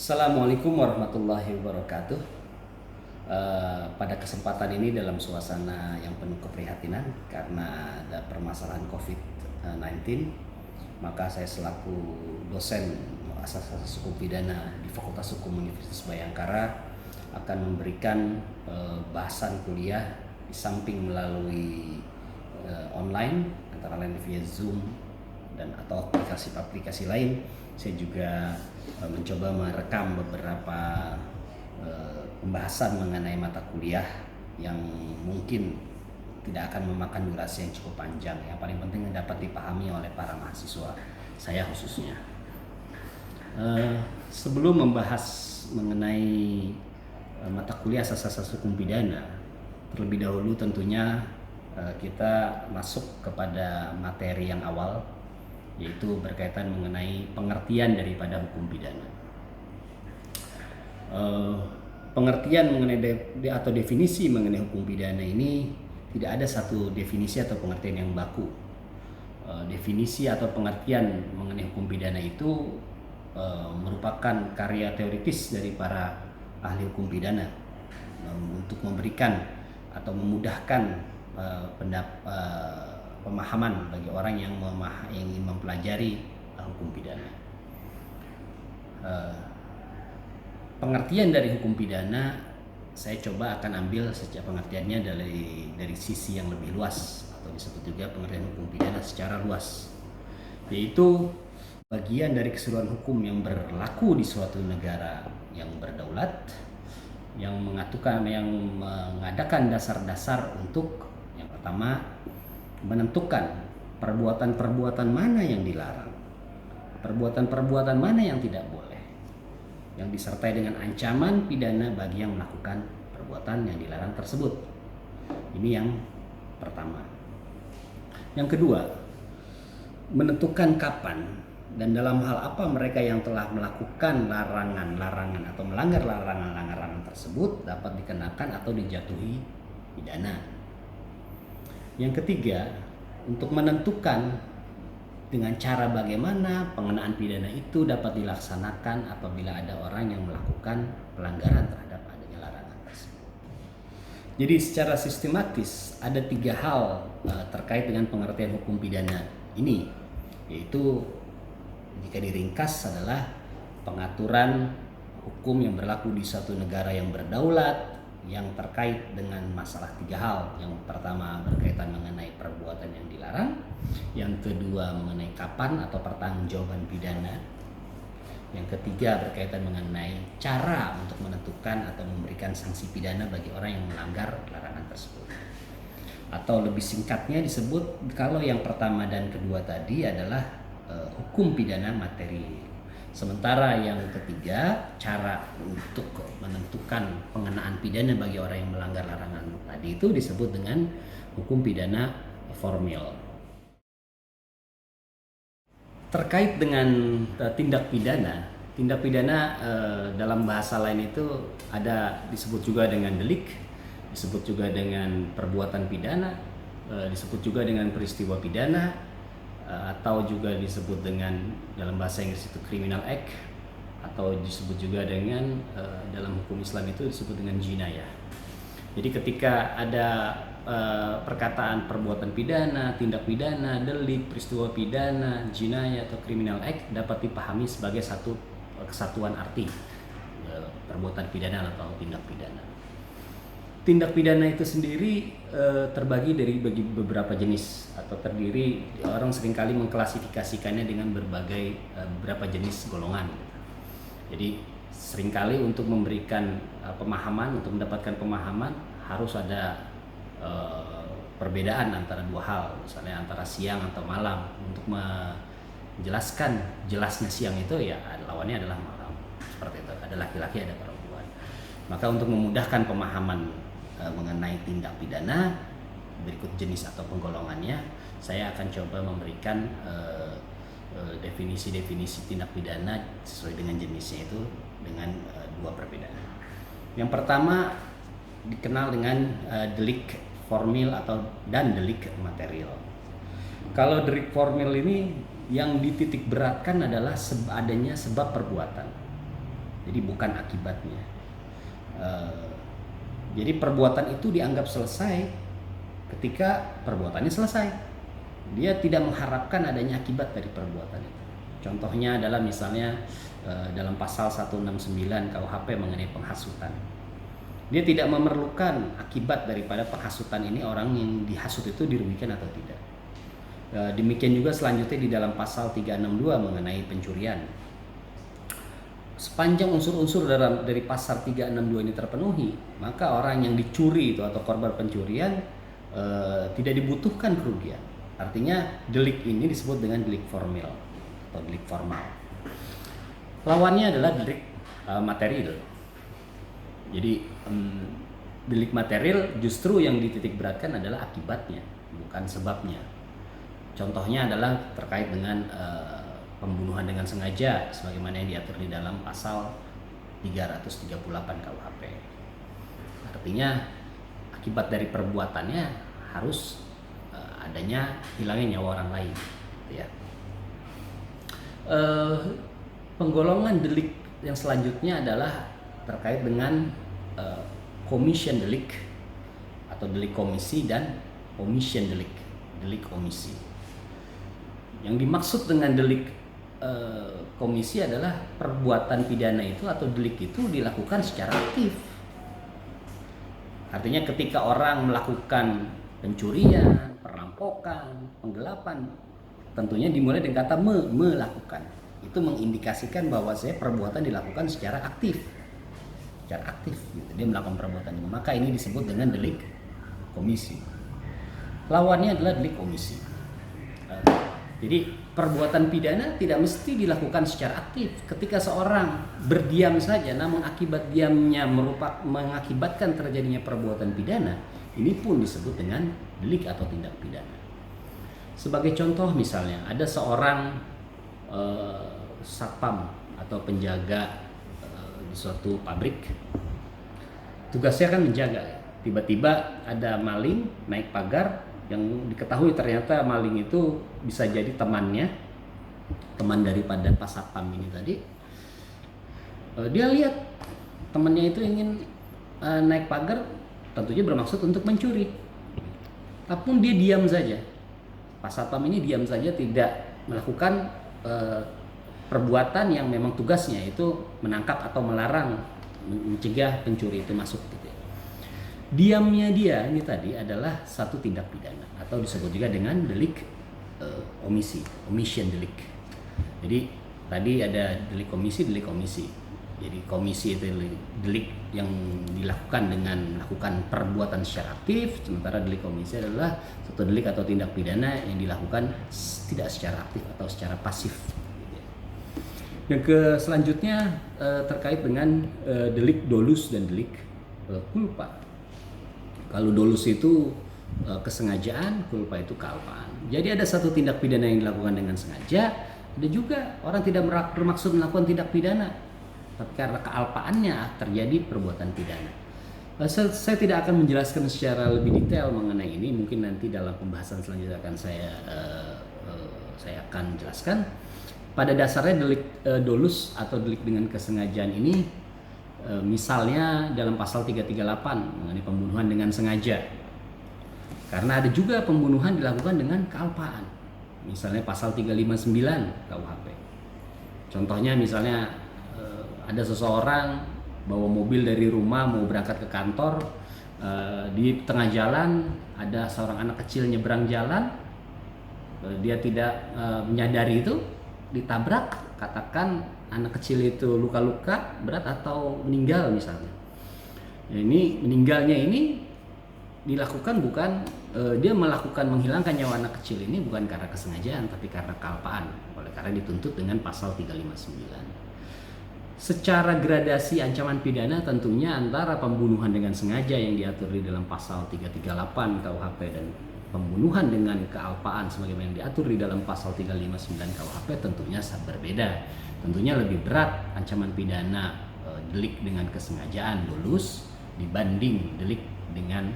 Assalamualaikum warahmatullahi wabarakatuh. Pada kesempatan ini dalam suasana yang penuh keprihatinan karena ada permasalahan COVID-19, maka saya selaku dosen asas-asas hukum pidana di Fakultas Hukum Universitas Bhayangkara akan memberikan bahasan kuliah di samping melalui online antara lain via Zoom dan atau aplikasi-aplikasi lain. Saya juga mencoba merekam beberapa pembahasan mengenai mata kuliah yang mungkin tidak akan memakan durasi yang cukup panjang. Yang paling penting dapat dipahami oleh para mahasiswa, saya khususnya. Sebelum membahas mengenai mata kuliah asas-asas hukum pidana, terlebih dahulu tentunya kita masuk kepada materi yang awal, yaitu berkaitan mengenai pengertian daripada hukum pidana. Pengertian mengenai atau definisi mengenai hukum pidana ini tidak ada satu definisi atau pengertian yang baku. Definisi atau pengertian mengenai hukum pidana itu merupakan karya teoritis dari para ahli hukum pidana untuk memberikan atau memudahkan pemahaman bagi orang yang ingin mempelajari hukum pidana. Pengertian dari hukum pidana saya coba akan ambil sejak pengertiannya dari sisi yang lebih luas, atau disebut juga pengertian hukum pidana secara luas, yaitu bagian dari keseluruhan hukum yang berlaku di suatu negara yang berdaulat, yang mengadakan dasar-dasar untuk yang pertama menentukan perbuatan-perbuatan mana yang dilarang, perbuatan-perbuatan mana yang tidak boleh, yang disertai dengan ancaman pidana bagi yang melakukan perbuatan yang dilarang tersebut. Ini yang pertama. Yang kedua, menentukan kapan dan dalam hal apa mereka yang telah melakukan larangan-larangan atau melanggar larangan-larangan tersebut dapat dikenakan atau dijatuhi pidana. Yang ketiga, untuk menentukan dengan cara bagaimana pengenaan pidana itu dapat dilaksanakan apabila ada orang yang melakukan pelanggaran terhadap adanya larangan tersebut. Jadi secara sistematis ada 3 hal terkait dengan pengertian hukum pidana ini, yaitu jika diringkas adalah pengaturan hukum yang berlaku di suatu negara yang berdaulat yang terkait dengan masalah 3 hal. Yang pertama berkaitan mengenai perbuatan yang dilarang, yang kedua mengenai kapan atau pertanggungjawaban pidana, yang ketiga berkaitan mengenai cara untuk menentukan atau memberikan sanksi pidana bagi orang yang melanggar larangan tersebut. Atau lebih singkatnya disebut, kalau yang pertama dan kedua tadi adalah hukum pidana materi. Sementara yang ketiga, cara untuk menentukan pengenaan pidana bagi orang yang melanggar larangan tadi itu disebut dengan hukum pidana formil. Terkait dengan tindak pidana dalam bahasa lain itu ada disebut juga dengan delik, disebut juga dengan perbuatan pidana, disebut juga dengan peristiwa pidana, atau juga disebut dengan dalam bahasa Inggris itu criminal act, atau disebut juga dengan dalam hukum Islam itu disebut dengan jinayah. Jadi ketika ada perkataan perbuatan pidana, tindak pidana, delik, peristiwa pidana, jinayah atau criminal act dapat dipahami sebagai satu kesatuan arti perbuatan pidana atau tindak pidana. Tindak pidana itu sendiri terbagi dari beberapa jenis atau terdiri, orang seringkali mengklasifikasikannya dengan beberapa jenis golongan. Jadi seringkali untuk memberikan pemahaman, untuk mendapatkan pemahaman harus ada perbedaan antara 2 hal, misalnya antara siang atau malam. Untuk menjelaskan jelasnya siang itu ya lawannya adalah malam, seperti itu, ada laki-laki ada perempuan. Maka untuk memudahkan pemahaman mengenai tindak pidana, berikut jenis atau penggolongannya, saya akan coba memberikan definisi-definisi tindak pidana sesuai dengan jenisnya itu dengan 2 perbedaan. Yang pertama dikenal dengan delik formil dan delik material. Kalau delik formil ini yang dititik beratkan adalah adanya sebab perbuatan. Jadi bukan akibatnya. Jadi perbuatan itu dianggap selesai ketika perbuatannya selesai. Dia tidak mengharapkan adanya akibat dari perbuatan itu. Contohnya adalah misalnya dalam pasal 169 KUHP mengenai penghasutan. Dia tidak memerlukan akibat daripada penghasutan ini, orang yang dihasut itu dirugikan atau tidak. Demikian juga selanjutnya di dalam pasal 362 mengenai pencurian. Sepanjang unsur-unsur dari pasal 362 ini terpenuhi, maka orang yang dicuri itu atau korban pencurian tidak dibutuhkan kerugian. Artinya delik ini disebut dengan delik formal atau delik formal. Lawannya adalah delik material. Jadi delik material justru yang dititik beratkan adalah akibatnya, bukan sebabnya. Contohnya adalah terkait dengan pembunuhan dengan sengaja sebagaimana yang diatur di dalam pasal 338 KUHP. Artinya akibat dari perbuatannya harus adanya hilangnya nyawa orang lain, ya. Penggolongan delik yang selanjutnya adalah terkait dengan commission delik atau delik komisi dan omission delik omisi. Yang dimaksud dengan delik komisi adalah perbuatan pidana itu atau delik itu dilakukan secara aktif. Artinya ketika orang melakukan pencurian, perampokan, penggelapan, tentunya dimulai dengan kata melakukan. Itu mengindikasikan bahwa perbuatan dilakukan secara aktif. Secara aktif gitu. Dia melakukan perbuatan ini. Maka ini disebut dengan delik komisi. Lawannya adalah delik omisi. Jadi perbuatan pidana tidak mesti dilakukan secara aktif. Ketika seorang berdiam saja namun akibat diamnya mengakibatkan terjadinya perbuatan pidana, ini pun disebut dengan delik atau tindak pidana. Sebagai contoh misalnya ada seorang satpam atau penjaga di suatu pabrik. Tugasnya kan menjaga. Tiba-tiba ada maling naik pagar yang diketahui ternyata maling itu bisa jadi teman daripada Pak Satpam ini tadi. Dia lihat temannya itu ingin naik pagar, tentunya bermaksud untuk mencuri. Tapi dia diam saja. Pak Satpam ini diam saja, tidak melakukan perbuatan yang memang tugasnya itu menangkap atau melarang, mencegah pencuri itu masuk gitu. Diamnya dia ini tadi adalah satu tindak pidana atau disebut juga dengan delik omisi, omission delik. Jadi tadi ada delik komisi. Jadi komisi itu delik yang dilakukan dengan melakukan perbuatan secara aktif, sementara delik komisi adalah satu delik atau tindak pidana yang dilakukan tidak secara aktif atau secara pasif. Yang selanjutnya terkait dengan delik dolus dan delik culpa. Kalau dolus itu kesengajaan, culpa itu kealpaan. Jadi ada satu tindak pidana yang dilakukan dengan sengaja, ada juga orang tidak bermaksud melakukan tindak pidana, tapi karena kealpaannya terjadi perbuatan pidana. Saya tidak akan menjelaskan secara lebih detail mengenai ini, mungkin nanti dalam pembahasan selanjutnya akan saya akan jelaskan. Pada dasarnya delik dolus atau delik dengan kesengajaan ini misalnya dalam pasal 338 mengenai pembunuhan dengan sengaja. Karena ada juga pembunuhan dilakukan dengan kealpaan. Misalnya pasal 359 KUHP. Contohnya misalnya ada seseorang bawa mobil dari rumah mau berangkat ke kantor, di tengah jalan ada seorang anak kecil nyebrang jalan, dia tidak menyadari itu, ditabrak, katakan anak kecil itu luka-luka berat atau meninggal misalnya. Ini meninggalnya ini dilakukan bukan dia melakukan menghilangkan nyawa anak kecil ini bukan karena kesengajaan tapi karena kealpaan. Oleh karena dituntut dengan pasal 359. Secara gradasi ancaman pidana tentunya antara pembunuhan dengan sengaja yang diatur di dalam pasal 338 KUHP dan pembunuhan dengan kealpaan sebagaimana yang diatur di dalam pasal 359 KUHP tentunya sangat berbeda. Tentunya lebih berat ancaman pidana delik dengan kesengajaan dolus dibanding delik dengan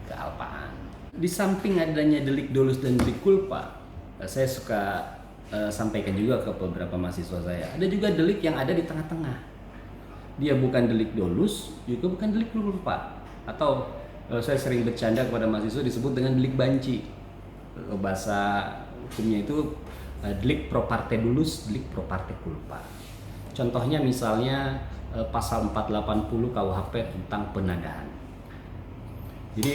kealpaan. Di samping adanya delik dolus dan delik culpa, saya suka sampaikan juga ke beberapa mahasiswa saya, ada juga delik yang ada di tengah-tengah. dia bukan delik dolus, juga bukan delik culpa. Atau saya sering bercanda kepada mahasiswa disebut dengan delik banci. Bahasa hukumnya itu delik pro parte dolus, delik pro parte culpa. Contohnya misalnya pasal 480 KUHP tentang penadahan. Jadi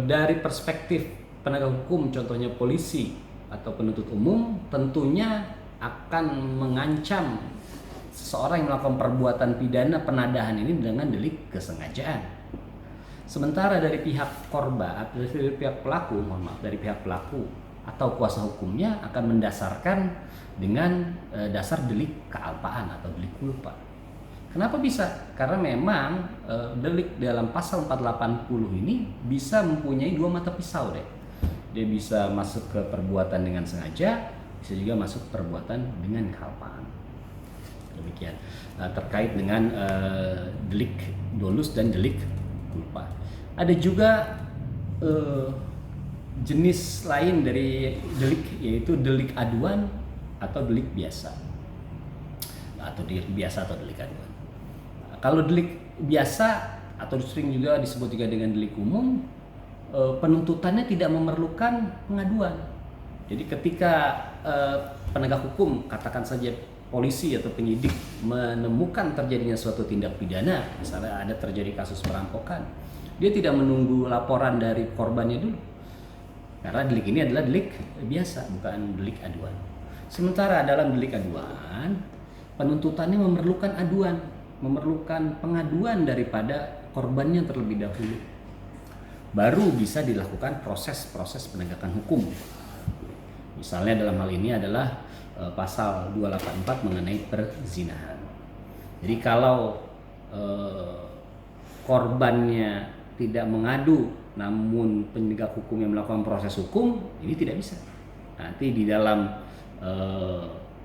dari perspektif penegak hukum, contohnya polisi atau penuntut umum, tentunya akan mengancam seseorang yang melakukan perbuatan pidana penadahan ini dengan delik kesengajaan. Sementara dari pihak korban, dari pihak pelaku, dari pihak pelaku atau kuasa hukumnya akan mendasarkan dengan dasar delik kealpaan atau delik culpa. Kenapa bisa? Karena memang delik dalam pasal 480 ini bisa mempunyai dua mata pisau deh. Dia bisa masuk ke perbuatan dengan sengaja, bisa juga masuk perbuatan dengan kealpaan. Demikian terkait dengan delik dolus dan delik culpa. Ada juga jenis lain dari delik, yaitu delik aduan atau delik biasa, atau delik biasa atau delik aduan. Kalau delik biasa atau sering juga disebut juga dengan delik umum, penuntutannya tidak memerlukan pengaduan. Jadi ketika penegak hukum, katakan saja polisi atau penyidik, menemukan terjadinya suatu tindak pidana, misalnya ada terjadi kasus perampokan, dia tidak menunggu laporan dari korbannya dulu, karena delik ini adalah delik biasa, bukan delik aduan. Sementara dalam delik aduan, penuntutannya memerlukan aduan, memerlukan pengaduan daripada korbannya terlebih dahulu, baru bisa dilakukan proses penegakan hukum. Misalnya dalam hal ini adalah pasal 284 mengenai perzinahan. Jadi kalau korbannya tidak mengadu, namun penegak hukum yang melakukan proses hukum, ini tidak bisa. Nanti di dalam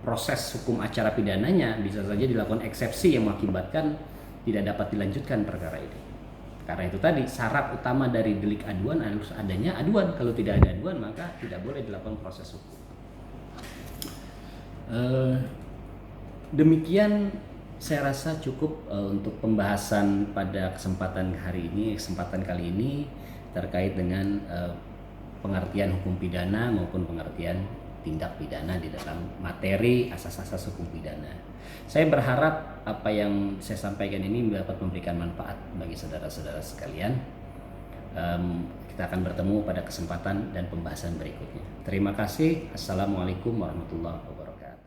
proses hukum acara pidananya bisa saja dilakukan eksepsi yang mengakibatkan tidak dapat dilanjutkan perkara ini. Karena itu tadi syarat utama dari delik aduan harus adanya aduan. Kalau tidak ada aduan maka tidak boleh dilakukan proses hukum. Demikian saya rasa cukup untuk pembahasan pada kesempatan kali ini terkait dengan pengertian hukum pidana maupun pengertian tindak pidana di dalam materi asas-asas hukum pidana. Saya berharap apa yang saya sampaikan ini dapat memberikan manfaat bagi saudara-saudara sekalian. Kita akan bertemu pada kesempatan dan pembahasan berikutnya. Terima kasih. Assalamualaikum warahmatullahi wabarakatuh.